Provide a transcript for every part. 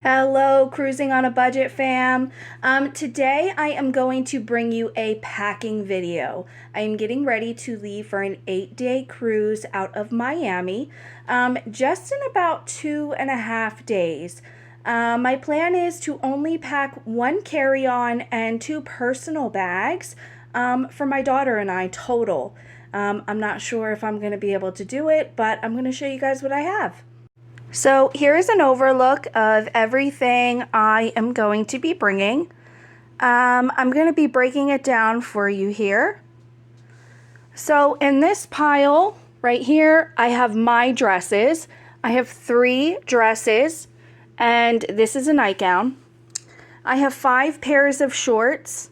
Hello, Cruising on a Budget fam. Today I am going to bring you a packing video. I am getting ready to leave for an 8-day cruise out of Miami, just in about 2.5 days. My plan is to only pack one carry-on and two personal bags for my daughter and I total. I'm not sure if I'm going to be able to do it, but I'm going to show you guys what I have. So here is an overlook of everything I am going to be bringing. I'm going to be breaking it down for you here. So in this pile right here, I have my dresses. I have 3 dresses, and this is a nightgown. I have 5 pairs of shorts.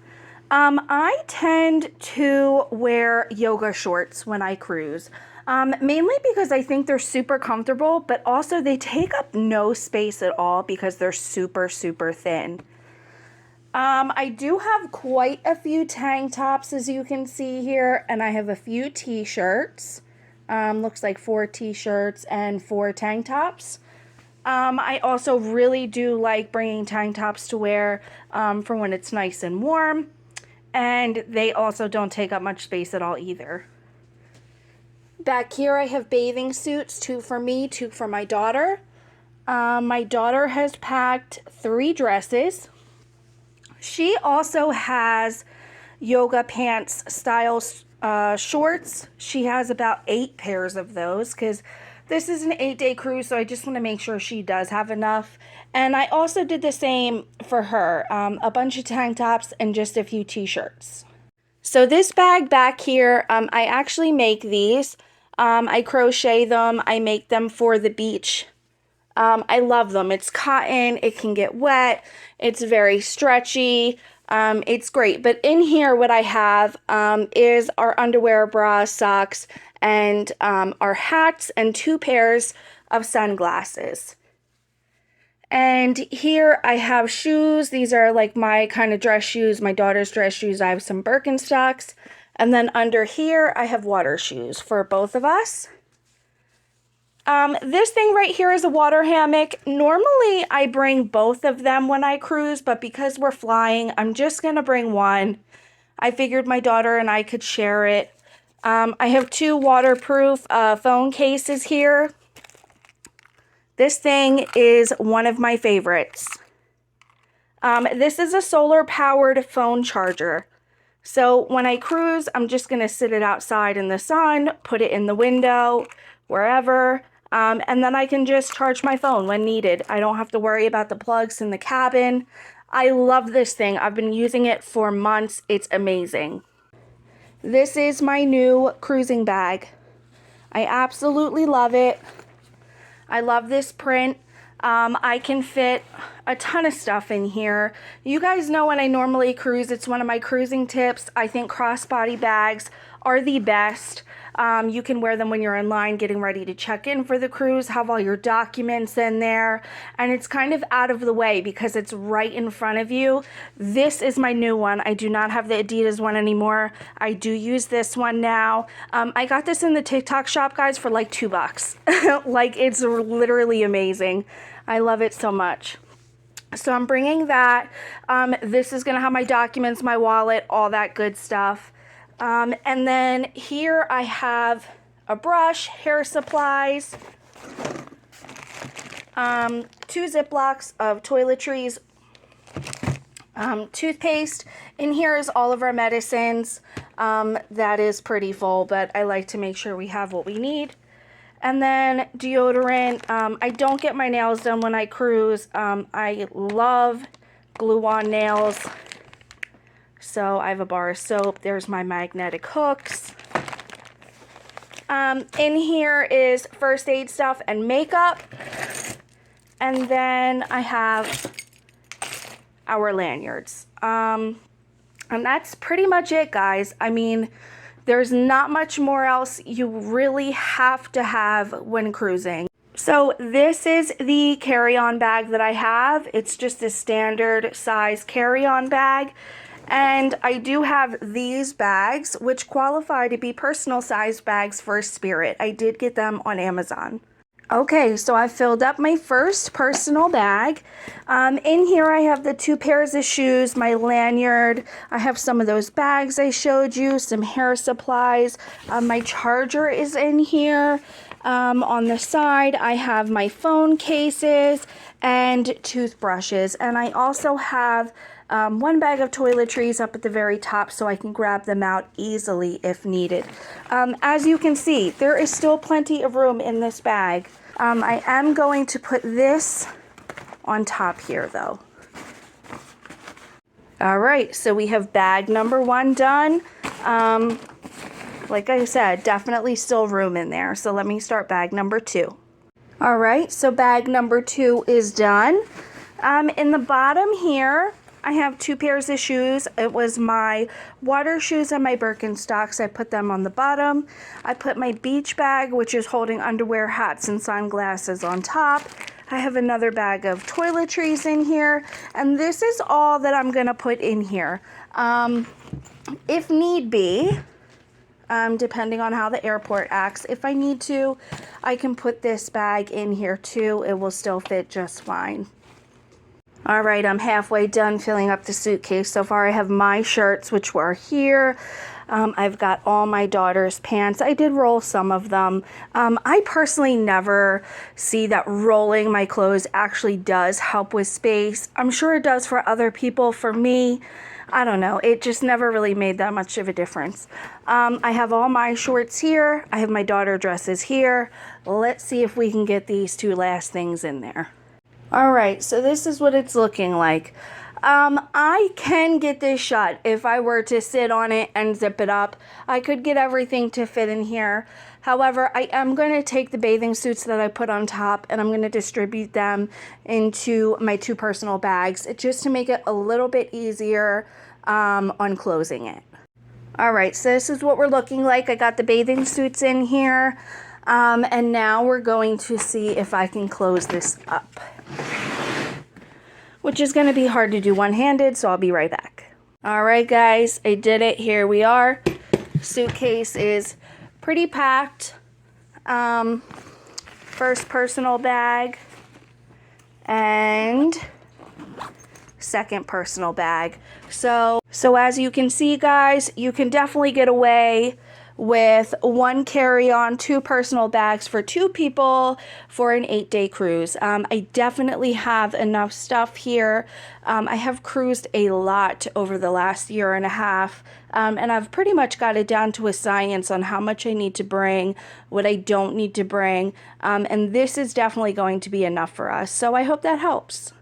I tend to wear yoga shorts when I cruise. Mainly because I think they're super comfortable, but also they take up no space at all because they're super, super thin. I do have quite a few tank tops, as you can see here, and I have a few t-shirts. Looks like 4 t-shirts and 4 tank tops. I also really do like bringing tank tops to wear for when it's nice and warm, and they also don't take up much space at all either. Back here I have bathing suits, 2 for me, 2 for my daughter. My daughter has packed 3 dresses. She also has yoga pants style shorts. She has about 8 pairs of those because this is an 8-day cruise, so I just want to make sure she does have enough. And I also did the same for her, a bunch of tank tops and just a few t-shirts. So this bag back here, I actually make these. I crochet them. I make them for the beach. I love them. It's cotton. It can get wet. It's very stretchy. It's great. But in here, what I have is our underwear, bras, socks, and our hats and 2 pairs of sunglasses. And here I have shoes. These are like my kind of dress shoes, my daughter's dress shoes. I have some Birkenstocks. And then under here, I have water shoes for both of us. This thing right here is a water hammock. Normally, I bring both of them when I cruise, but because we're flying, I'm just going to bring one. I figured my daughter and I could share it. I have 2 waterproof phone cases here. This thing is one of my favorites. This is a solar-powered phone charger. So when I cruise, I'm just going to sit it outside in the sun, put it in the window, wherever, and then I can just charge my phone when needed. I don't have to worry about the plugs in the cabin. I love this thing. I've been using it for months. It's amazing. This is my new cruising bag. I absolutely love it. I love this print. I can fit a ton of stuff in here. You guys know when I normally cruise, it's one of my cruising tips. I think crossbody bags are the best. You can wear them when you're in line getting ready to check in for the cruise, have all your documents in there, and it's kind of out of the way because it's right in front of you. This is my new one. I do not have the Adidas one anymore. I do use this one now. I got this in the TikTok shop, guys, for like $2. Like, it's literally amazing. I love it so much. So I'm bringing that. This is going to have my documents, my wallet, all that good stuff. And then here I have a brush, hair supplies, 2 Ziplocs of toiletries, toothpaste. In here is all of our medicines. That is pretty full, but I like to make sure we have what we need. And then deodorant. I don't get my nails done when I cruise. I love glue-on nails. So I have a bar of soap. There's my magnetic hooks. In here is first aid stuff and makeup. And then I have our lanyards. And that's pretty much it, guys. I mean, there's not much more else you really have to have when cruising. So this is the carry-on bag that I have. It's just a standard size carry-on bag. And I do have these bags, which qualify to be personal size bags for Spirit. I did get them on Amazon. Okay, so I filled up my first personal bag. In here I have the 2 pairs of shoes, my lanyard. I have some of those bags I showed you, some hair supplies. My charger is in here. On the side I have my phone cases and toothbrushes. And I also have 1 bag of toiletries up at the very top so I can grab them out easily if needed. As you can see, there is still plenty of room in this bag. I am going to put this on top here though. All right, so we have bag number 1 done. Like I said, definitely still room in there. So let me start bag number 2. All right, so bag number 2 is done. In the bottom here, I have 2 pairs of shoes. It was my water shoes and my Birkenstocks. I put them on the bottom. I put my beach bag, which is holding underwear, hats, and sunglasses on top. I have another bag of toiletries in here. And this is all that I'm gonna put in here. If need be, depending on how the airport acts, if I need to, I can put this bag in here too. It will still fit just fine. All right, I'm halfway done filling up the suitcase. So far I have my shirts, which were here. I've got all my daughter's pants. I did roll some of them. I personally never see that rolling my clothes actually does help with space. I'm sure it does for other people. For me, I don't know. It just never really made that much of a difference. I have all my shorts here. I have my daughter dresses here. Let's see if we can get these 2 last things in there. All right, so this is what it's looking like. I can get this shut if I were to sit on it and zip it up. I could get everything to fit in here. However, I am going to take the bathing suits that I put on top and I'm going to distribute them into my 2 personal bags just to make it a little bit easier on closing it. All right, so this is what we're looking like. I got the bathing suits in here. And now we're going to see if I can close this up, which is going to be hard to do one-handed, so I'll be right back. All right, guys, I did it. Here we are. Suitcase is pretty packed. First personal bag and second personal bag. So as you can see, guys, you can definitely get away with 1 carry-on, 2 personal bags for 2 people for an 8-day cruise. I definitely have enough stuff here. I have cruised a lot over the last year and a half, and I've pretty much got it down to a science on how much I need to bring, what I don't need to bring, and this is definitely going to be enough for us. So I hope that helps.